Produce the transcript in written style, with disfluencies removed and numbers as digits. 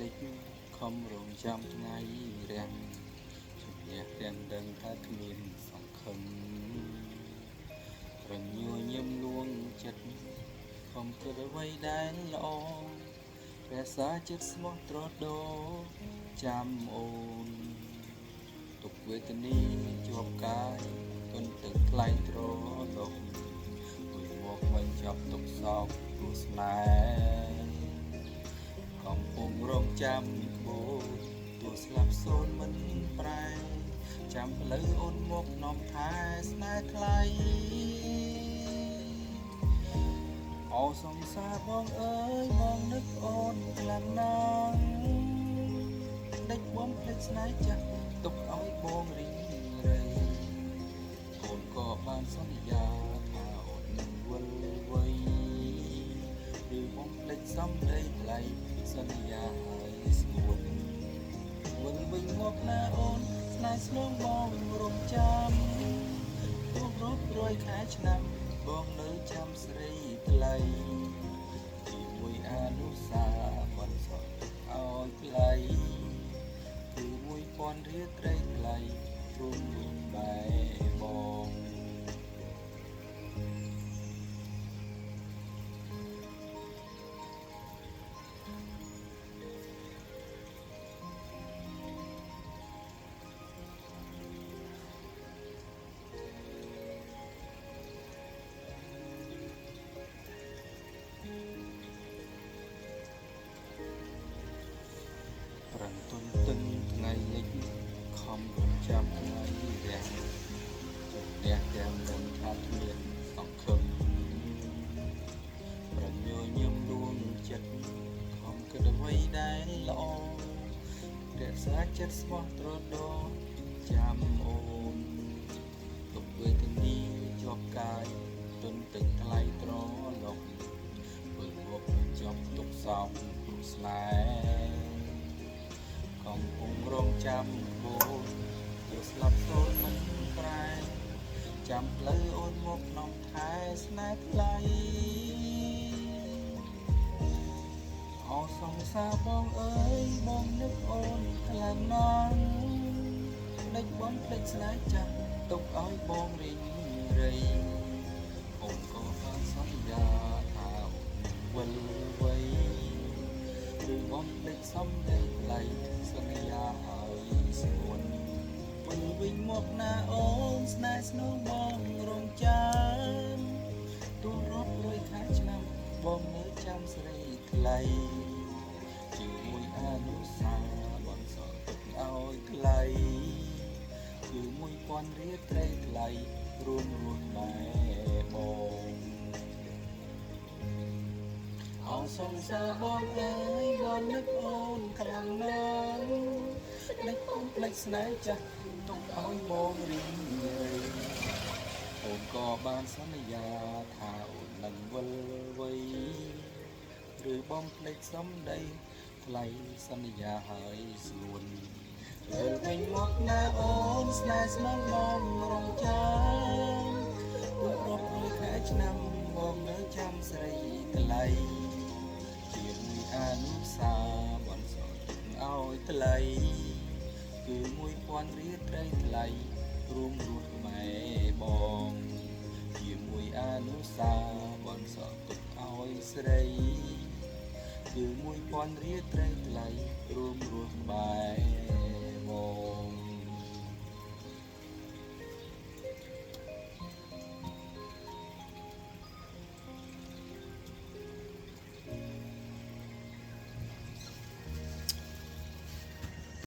លិចខំរងចាំថ្ងៃរាំងជំនះទាំងដឹងថាគ្មានសង្ឃឹមរញញញឹមលួងចិត្តខំគិតអ្វីដែលល្អរក្សាចិត្តស្មោះត្រដោចាំអូនទុកវេទនាជាប់កាយគន់ទឹកថ្លៃត្រដុំមួយមកវិញចាប់ទុកសោកព្រោះស្នេហ៍កំពុងរងចាំក្បូរទោះស្លាប់សូន្យមិនប្រែចាំផ្លូវអូនមកនាំថែស្នេហ៍ថ្លៃអោសង្សារបងអើយបងនឹកអូនខ្លាំងណាស់ដេចបំភ្លេចស្នេហ៍ចាស់ទុកឲ្យបងរីងរៃអូនក៏បានសន្យាថាអូននឹងវិលវ័យឬបំភ្លេចសំដីថ្លៃសន្យាឲ្យស្ងួនវិលវិញមកណាអូនស្នេហ៍ស្នងបងរំចាំទូរាប់រយខែឆ្នាំបងនៅចាំស្រីថ្លៃជាមួយអនុសាបនសក់ឲ្យថ្លៃគឺ1000រៀលត្រីថ្លៃព្រមមានបែបងរំទន្ទឹងថ្ងៃលិចខំរំចាំថ្ងៃរាំងជប់អ្នកទាំងនឹងថាគ្មានសង្ឃឹមប្រញញឹមលួងចិត្តខំគិតអ្វីដែលល្អរក្សាចិត្តស្មោះត្រដោចាំអូនទុកវេទនាជាប់កាយទន់ទឹកថ្លៃត្រឡប់ធ្វើមកជាប់ទុកសោកព្រោះស្នេហ៍កំពុងរងចាំបូនយកស្លាប់សូន្យមិនប្រែចាំផ្លូវអូនមកក្នុងខែស្នេហ៍ថ្លៃអោសង្សារបងអើយបងនឹកអូនខ្លាំងណាស់ដេចបំភ្លេចស្នេហ៍ចាស់ទុកឲ្យបងរីងរៃអូនក៏បានសន្យាថាវិលវ័យឬបំភ្លេចសំដីថ្លៃសន្យាឲ្យស្ងួនវិលវិញមកណាអូនស្នេហ៍ស្នូបងរងចាំទូរាប់រយខែឆ្នាំបងនៅចាំស្រីថ្លៃជាមួយអនុសាបនសក់ទុកឲ្យថ្លៃគឺ1000រៀលត្រីថ្លៃរួមរស់បែបងអោសង្សារបងអើយបងនឹកអូនខ្លាំងណាស់ដេចបំភ្លេចស្នេហ៍ចាស់ទុកឲ្យបងរីងរៃអូនក៏បានសន្យាថាអូននឹងវិលវ័យឬបំភ្លេចសំដីថ្លៃសន្យាឲ្យស្ងួនលើវិញមកណាអូនស្នេហ៍ស្នងបងរងចាំទូរាប់រយខែឆ្នាំបងនៅចាំស្រីថ្លៃជាមួយអនុសាបនសក់ឲ្យថ្លៃគឺ1000រៀលត្រីថ្លៃរួមរស់ខ្មែរបងជាមួយអនុសាបនសក់ទុកឲ្យស្រីគឺ1000រៀលត្រីថ្លៃរួមរ